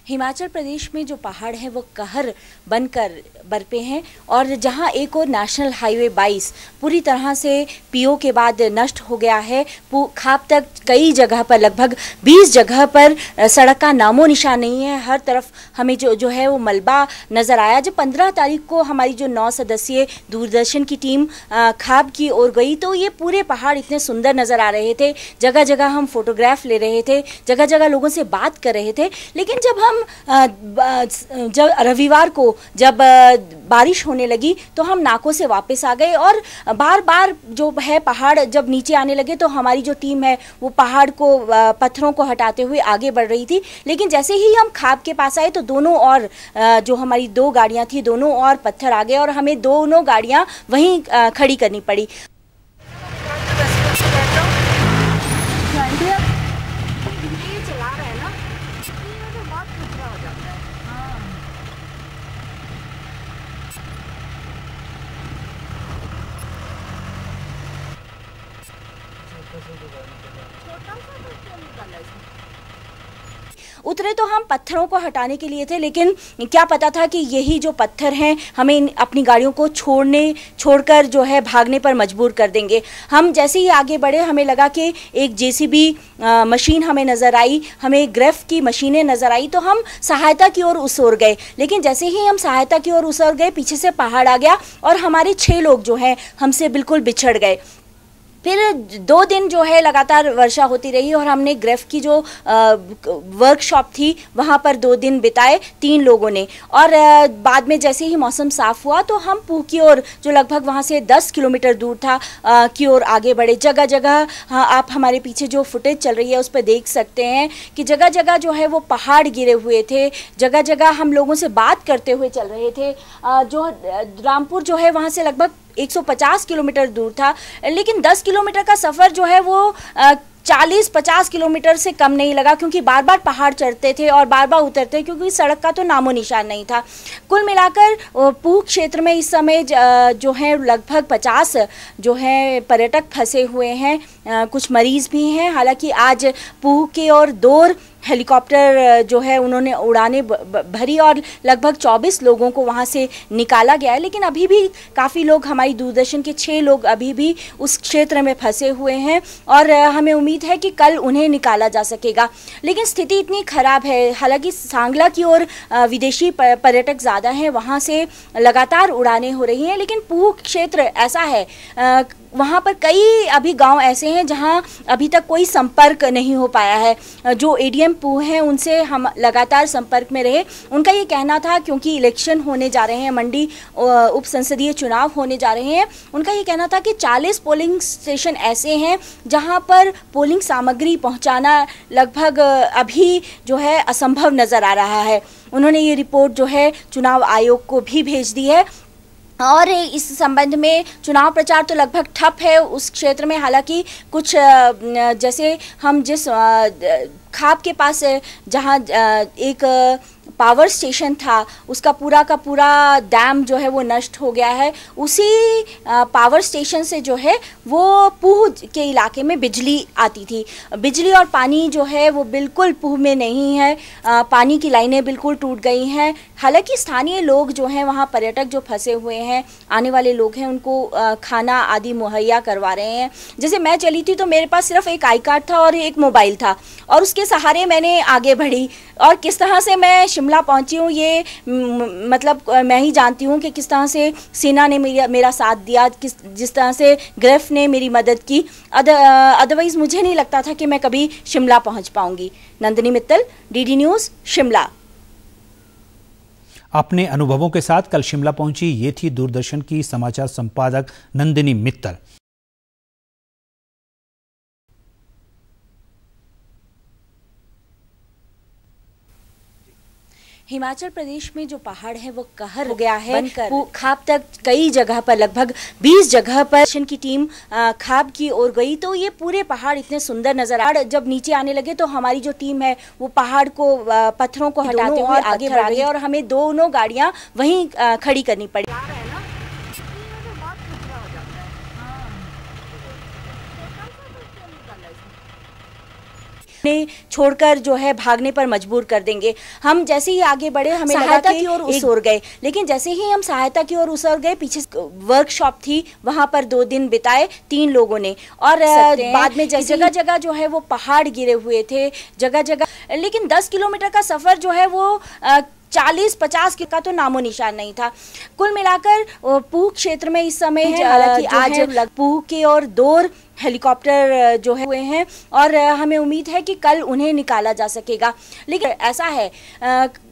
हिमाचल प्रदेश में जो पहाड़ हैं वो कहर बनकर बरपे हैं और जहां एक और नेशनल हाईवे 22 पूरी तरह से पीओ के बाद नष्ट हो गया है। खाप तक कई जगह पर लगभग 20 जगह पर सड़क का नामो निशान नहीं है। हर तरफ हमें जो है वो मलबा नज़र आया। जब 15 तारीख को हमारी जो 9 सदस्यीय दूरदर्शन की टीम खाप की ओर गई तो ये पूरे पहाड़ इतने सुंदर नज़र आ रहे थे। जगह जगह हम फोटोग्राफ ले रहे थे, जगह जगह लोगों से बात कर रहे थे। लेकिन जब हम जब रविवार को जब बारिश होने लगी तो हम नाकों से वापस आ गए और बार बार जो है पहाड़ जब नीचे आने लगे तो हमारी जो टीम है वो पहाड़ को पत्थरों को हटाते हुए आगे बढ़ रही थी। लेकिन जैसे ही हम खाप के पास आए तो दोनों और जो हमारी 2 गाड़ियां थी दोनों और पत्थर आ गए और हमें दोनों गाड़ियां वहीं खड़ी करनी पड़ी। उतरे तो हम पत्थरों को हटाने के लिए थे, लेकिन क्या पता था कि यही जो पत्थर हैं हमें अपनी गाड़ियों को छोड़कर जो है भागने पर मजबूर कर देंगे। हम जैसे ही आगे बढ़े हमें लगा कि एक जेसीबी मशीन हमें नज़र आई, हमें ग्रेफ की मशीनें नज़र आई तो हम सहायता की ओर उस ओर गए। लेकिन जैसे ही हम सहायता की ओर उस ओर गए पीछे से पहाड़ आ गया और हमारे 6 लोग जो हैं हमसे बिल्कुल बिछड़ गए। फिर 2 दिन जो है लगातार वर्षा होती रही और हमने ग्रेफ की जो वर्कशॉप थी वहाँ पर 2 दिन बिताए 3 लोगों ने। और बाद में जैसे ही मौसम साफ़ हुआ तो हम पूह की ओर जो लगभग वहाँ से 10 किलोमीटर दूर था की ओर आगे बढ़े। जगह जगह आप हमारे पीछे जो फुटेज चल रही है उस पर देख सकते हैं कि जगह जगह जो है वो पहाड़ गिरे हुए थे। जगह जगह हम लोगों से बात करते हुए चल रहे थे। जो रामपुर जो है वहाँ से लगभग 150 किलोमीटर दूर था, लेकिन 10 किलोमीटर का सफ़र जो है वो 40-50 किलोमीटर से कम नहीं लगा, क्योंकि बार बार पहाड़ चढ़ते थे और बार बार उतरते, क्योंकि सड़क का तो नामो निशान नहीं था। कुल मिलाकर पूह क्षेत्र में इस समय जो है लगभग 50 जो है पर्यटक फंसे हुए हैं, कुछ मरीज़ भी हैं। हालांकि आज पूह के और 2 हेलीकॉप्टर जो है उन्होंने उड़ानें भरी और लगभग 24 लोगों को वहाँ से निकाला गया है। लेकिन अभी भी काफ़ी लोग, हमारी दूरदर्शन के 6 लोग अभी भी उस क्षेत्र में फंसे हुए हैं और हमें उम्मीद है कि कल उन्हें निकाला जा सकेगा। लेकिन स्थिति इतनी ख़राब है। हालांकि सांगला की ओर विदेशी पर्यटक ज़्यादा हैं, वहाँ से लगातार उड़ानें हो रही हैं। लेकिन पूह क्षेत्र ऐसा है, वहाँ पर कई अभी गांव ऐसे हैं जहाँ अभी तक कोई संपर्क नहीं हो पाया है। जो एडीएम पूह हैं उनसे हम लगातार संपर्क में रहे। उनका ये कहना था, क्योंकि इलेक्शन होने जा रहे हैं, मंडी उप संसदीय चुनाव होने जा रहे हैं, उनका ये कहना था कि 40 पोलिंग स्टेशन ऐसे हैं जहाँ पर पोलिंग सामग्री पहुँचाना लगभग अभी जो है असंभव नज़र आ रहा है। उन्होंने ये रिपोर्ट जो है चुनाव आयोग को भी भेज दी है और इस संबंध में चुनाव प्रचार तो लगभग ठप है उस क्षेत्र में। हालांकि कुछ जैसे हम जिस खाप के पास जहां एक पावर स्टेशन था उसका पूरा का पूरा डैम जो है वो नष्ट हो गया है। उसी पावर स्टेशन से जो है वो पूह के इलाके में बिजली आती थी। बिजली और पानी जो है वो बिल्कुल पूह में नहीं है। पानी की लाइनें बिल्कुल टूट गई हैं। हालांकि स्थानीय लोग जो हैं वहाँ पर्यटक जो फंसे हुए हैं, आने वाले लोग हैं, उनको खाना आदि मुहैया करवा रहे हैं। जैसे मैं चली थी तो मेरे पास सिर्फ एक आई कार्ड था और एक मोबाइल था और उसके सहारे मैंने आगे बढ़ी। और किस तरह से मैं शिमला पहुंची हूँ ये मतलब मैं ही जानती हूँ कि किस तरह से सेना ने मेरा साथ दिया, जिस तरह से ग्रेफ ने मेरी मदद की। अदरवाइज़ मुझे नहीं लगता था कि मैं कभी शिमला पहुंच पाऊंगी। Nandini Mittal, DD news, Shimla. अपने अनुभवों के साथ कल शिमला पहुंची ये थी दूरदर्शन की समाचार संपादक नंदिनी मित्तल। हिमाचल प्रदेश में जो पहाड़ है वो कहर हो गया है। खाप तक कई जगह पर लगभग 20 जगह पर की टीम खाप की ओर गई तो ये पूरे पहाड़ इतने सुंदर नजर आ। जब नीचे आने लगे तो हमारी जो टीम है वो पहाड़ को पत्थरों को हटाते हुए आगे बढ़ गए और हमें दोनों गाड़ियां वहीं खड़ी करनी पड़ी। छोड़कर जो है भागने पर मजबूर कर देंगे। हम जैसे ही आगे बढ़े हमें सहायता की ओर उस ओर गए, लेकिन जैसे ही हम सहायता की ओर उस ओर गए, पीछे वर्कशॉप थी, वहां पर 2 दिन बिताए 3 लोगों ने। और बाद में जगह जगह जो है वो पहाड़ गिरे हुए थे जगह जगह, लेकिन 10 किलोमीटर का सफर जो है वो 40-50 का तो नामो निशान नहीं था। कुल मिलाकर पूह क्षेत्र में इस समय है, हालांकि आज पूह के और 2 हेलीकॉप्टर जो है हुए हैं और हमें उम्मीद है कि कल उन्हें निकाला जा सकेगा। लेकिन ऐसा है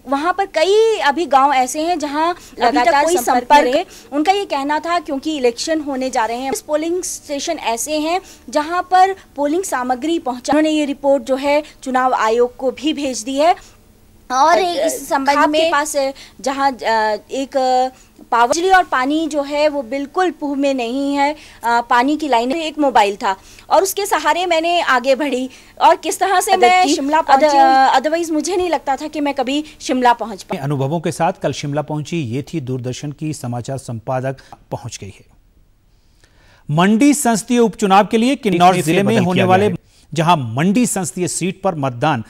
वहाँ पर कई अभी गांव ऐसे हैं जहां लगातार कोई संपर्क है। उनका ये कहना था क्योंकि इलेक्शन होने जा रहे हैं, इस पोलिंग स्टेशन ऐसे हैं जहां पर पोलिंग सामग्री पहुंचा। उन्होंने ये रिपोर्ट जो है चुनाव आयोग को भी भेज दी है और इस संबंध में पास जहां एक बिजली और पानी जो है वो बिल्कुल पूह में नहीं है, पानी की लाइन में एक मोबाइल था और उसके सहारे मैंने आगे बढ़ी और किस तरह से मैं शिमला पहुंची। अदरवाइज मुझे नहीं लगता था कि मैं कभी शिमला पहुंच पाऊं। अनुभवों के साथ कल शिमला पहुंची ये थी दूरदर्शन की समाचार संपादक। पहुंच गई है मंडी संसदीय उपचुनाव के लिए किन्नौर जिले में होने वाले, जहां मंडी संसदीय सीट पर मतदान